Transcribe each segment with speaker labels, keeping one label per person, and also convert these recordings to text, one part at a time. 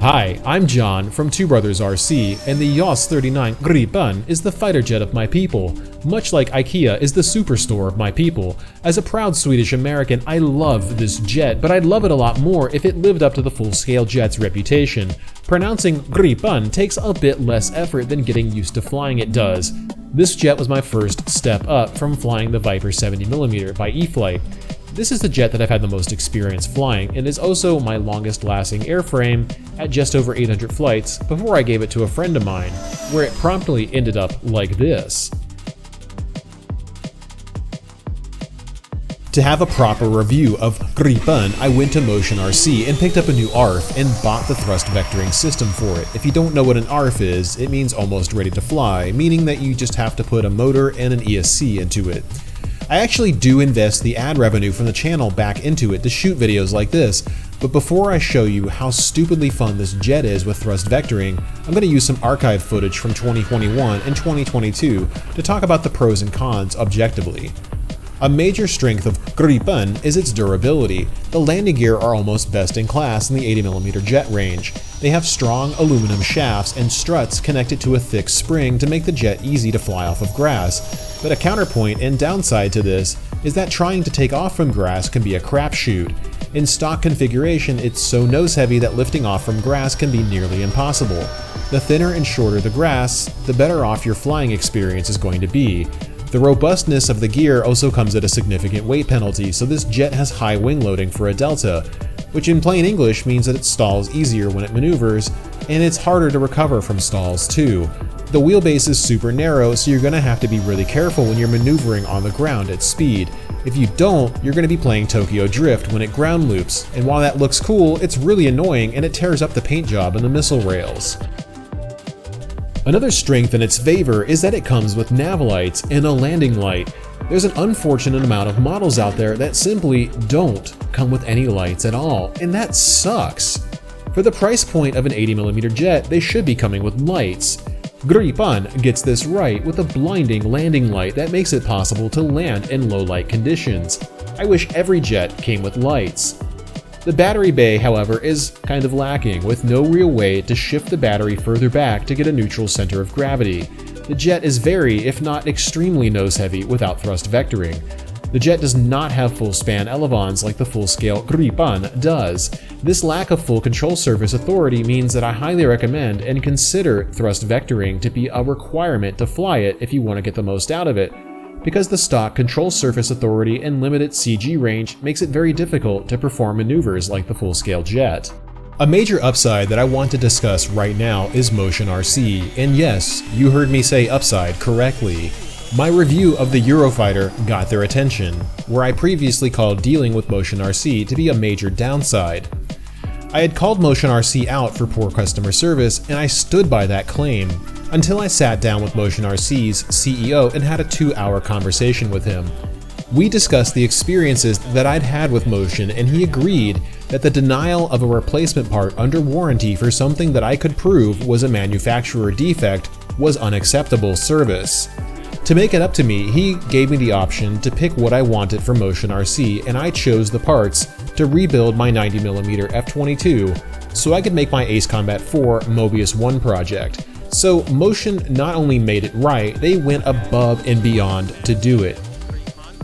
Speaker 1: Hi, I'm John from TwoBros and the Jas 39 Gripen is the fighter jet of my people, much like IKEA is the superstore of my people. As a proud Swedish American, I love this jet, but I'd love it a lot more if it lived up to the full-scale jet's reputation. Pronouncing Gripen takes a bit less effort than getting used to flying it does. This jet was my first step up from flying the Viper 70mm by E-flite. This is the jet that I've had the most experience flying, and is also my longest lasting airframe at just over 800 flights before I gave it to a friend of mine, where it promptly ended up like this. To have a proper review of Gripen, I went to MotionRC and picked up a new ARF and bought the thrust vectoring system for it. If you don't know what an ARF is, it means almost ready to fly, meaning that you just have to put a motor and an ESC into it. I actually do invest the ad revenue from the channel back into it to shoot videos like this, but before I show you how stupidly fun this jet is with thrust vectoring, I'm going to use some archive footage from 2021 and 2022 to talk about the pros and cons objectively. A major strength of Gripen is its durability. The landing gear are almost best in class in the 80mm jet range. They have strong aluminum shafts and struts connected to a thick spring to make the jet easy to fly off of grass. But a counterpoint and downside to this is that trying to take off from grass can be a crapshoot. In stock configuration, it's so nose heavy that lifting off from grass can be nearly impossible. The thinner and shorter the grass, the better off your flying experience is going to be. The robustness of the gear also comes at a significant weight penalty, so this jet has high wing loading for a delta, which in plain English means that it stalls easier when it maneuvers, and it's harder to recover from stalls too. The wheelbase is super narrow, so you're going to have to be really careful when you're maneuvering on the ground at speed. If you don't, you're going to be playing Tokyo Drift when it ground loops, and while that looks cool, it's really annoying and it tears up the paint job and the missile rails. Another strength in its favor is that it comes with nav lights and a landing light. There's an unfortunate amount of models out there that simply don't come with any lights at all, and that sucks. For the price point of an 80mm jet, they should be coming with lights. Gripen gets this right with a blinding landing light that makes it possible to land in low light conditions. I wish every jet came with lights. The battery bay, however, is kind of lacking, with no real way to shift the battery further back to get a neutral center of gravity. The jet is very, if not extremely nose-heavy without thrust vectoring. The jet does not have full-span elevons like the full-scale Gripen does. This lack of full control surface authority means that I highly recommend and consider thrust vectoring to be a requirement to fly it if you want to get the most out of it, because the stock control surface authority and limited CG range makes it very difficult to perform maneuvers like the full-scale jet. A major upside that I want to discuss right now is MotionRC, and yes, you heard me say upside correctly. My review of the Eurofighter got their attention, where I previously called dealing with MotionRC to be a major downside. I had called MotionRC out for poor customer service, and I stood by that claim, until I sat down with MotionRC's CEO and had a 2-hour conversation with him. We discussed the experiences that I'd had with Motion, and he agreed that the denial of a replacement part under warranty for something that I could prove was a manufacturer defect was unacceptable service. To make it up to me, he gave me the option to pick what I wanted from MotionRC, and I chose the parts to rebuild my 90mm F-22 so I could make my Ace Combat 4 Mobius 1 project. So Motion not only made it right, they went above and beyond to do it.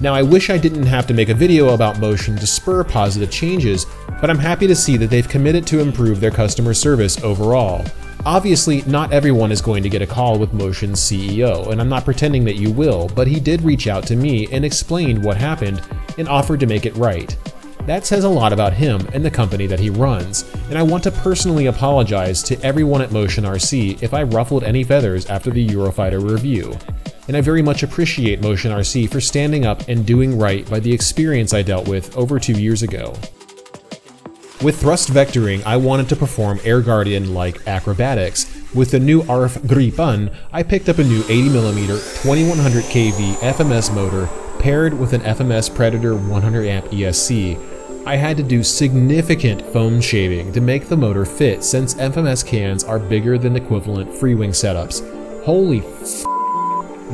Speaker 1: Now I wish I didn't have to make a video about Motion to spur positive changes, but I'm happy to see that they've committed to improve their customer service overall. Obviously, not everyone is going to get a call with Motion's CEO, and I'm not pretending that you will, but he did reach out to me and explained what happened and offered to make it right. That says a lot about him and the company that he runs, and I want to personally apologize to everyone at MotionRC if I ruffled any feathers after the Eurofighter review. And I very much appreciate MotionRC for standing up and doing right by the experience I dealt with over 2 years ago. With thrust vectoring, I wanted to perform Airguardian-like acrobatics. With the new ARF Gripen, I picked up a new 80mm 2100 kV FMS motor paired with an FMS Predator 100 amp ESC. I had to do significant foam shaving to make the motor fit since FMS cans are bigger than equivalent Freewing setups. Holy f***,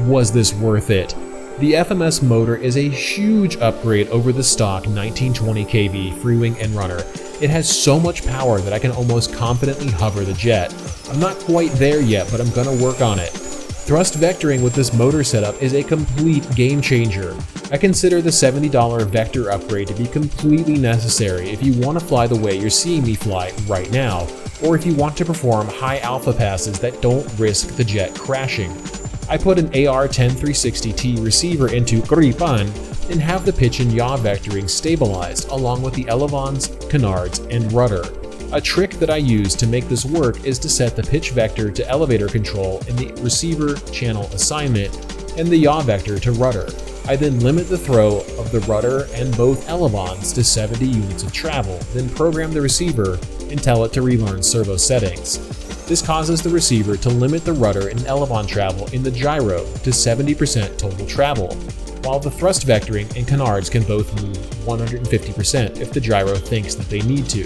Speaker 1: was this worth it. The FMS motor is a huge upgrade over the stock 1920 kV Freewing and Runner. It has so much power that I can almost confidently hover the jet. I'm not quite there yet, but I'm gonna work on it. Thrust vectoring with this motor setup is a complete game changer. I consider the $70 vector upgrade to be completely necessary if you want to fly the way you're seeing me fly right now, or if you want to perform high alpha passes that don't risk the jet crashing. I put an AR-10360T receiver into Gripen and have the pitch and yaw vectoring stabilized along with the elevons, canards, and rudder. A trick that I use to make this work is to set the pitch vector to elevator control in the receiver channel assignment and the yaw vector to rudder. I then limit the throw of the rudder and both elevons to 70 units of travel, then program the receiver and tell it to relearn servo settings. This causes the receiver to limit the rudder and elevon travel in the gyro to 70% total travel, while the thrust vectoring and canards can both move 150% if the gyro thinks that they need to.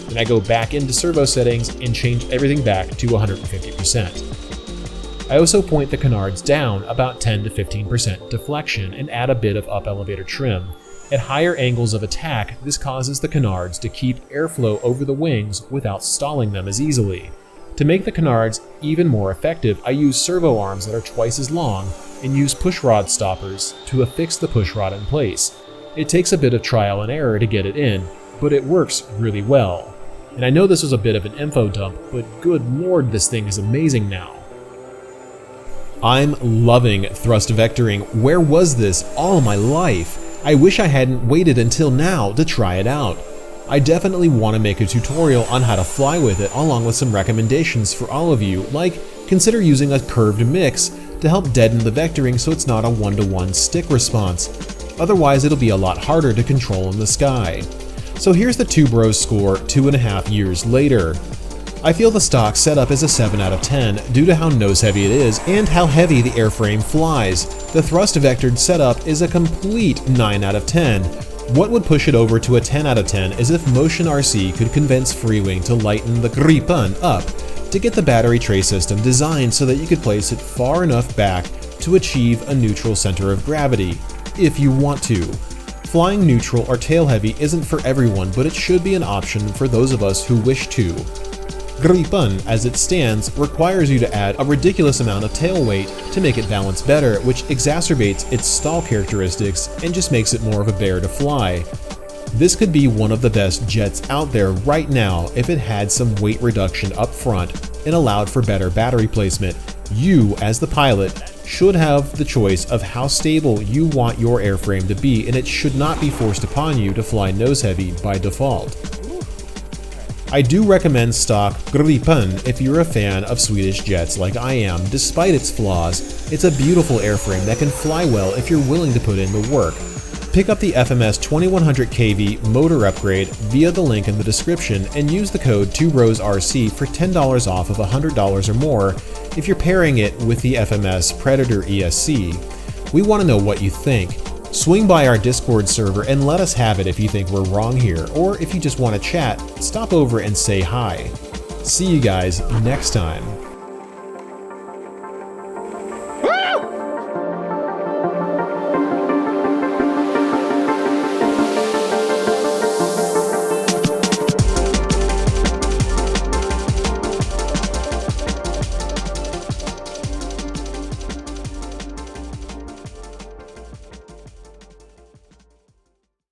Speaker 1: Then I go back into servo settings and change everything back to 150%. I also point the canards down about 10 to 15% deflection and add a bit of up elevator trim. At higher angles of attack, this causes the canards to keep airflow over the wings without stalling them as easily. To make the canards even more effective, I use servo arms that are twice as long and use pushrod stoppers to affix the pushrod in place. It takes a bit of trial and error to get it in, but it works really well. And I know this was a bit of an info dump, but good lord, this thing is amazing now. I'm loving thrust vectoring. Where was this all my life? I wish I hadn't waited until now to try it out. I definitely want to make a tutorial on how to fly with it, along with some recommendations for all of you, like consider using a curved mix to help deaden the vectoring so it's not a one-to-one stick response. Otherwise it'll be a lot harder to control in the sky. So here's the TwoBros score 2.5 years later. I feel the stock setup is a 7 out of 10 due to how nose heavy it is and how heavy the airframe flies. The thrust vectored setup is a complete 9 out of 10. What would push it over to a 10 out of 10 is if MotionRC could convince Freewing to lighten the Gripen up to get the battery tray system designed so that you could place it far enough back to achieve a neutral center of gravity, if you want to. Flying neutral or tail heavy isn't for everyone, but it should be an option for those of us who wish to. Gripen, as it stands, requires you to add a ridiculous amount of tail weight to make it balance better, which exacerbates its stall characteristics and just makes it more of a bear to fly. This could be one of the best jets out there right now if it had some weight reduction up front and allowed for better battery placement. You, as the pilot, should have the choice of how stable you want your airframe to be, and it should not be forced upon you to fly nose heavy by default. I do recommend stock Gripen if you're a fan of Swedish jets like I am. Despite its flaws, it's a beautiful airframe that can fly well if you're willing to put in the work. Pick up the FMS 2100 kV motor upgrade via the link in the description and use the code TwoBrosRC for $10 off of $100 or more if you're pairing it with the FMS Predator ESC. We want to know what you think. Swing by our Discord server and let us have it if you think we're wrong here, or if you just want to chat, stop over and say hi. See you guys next time.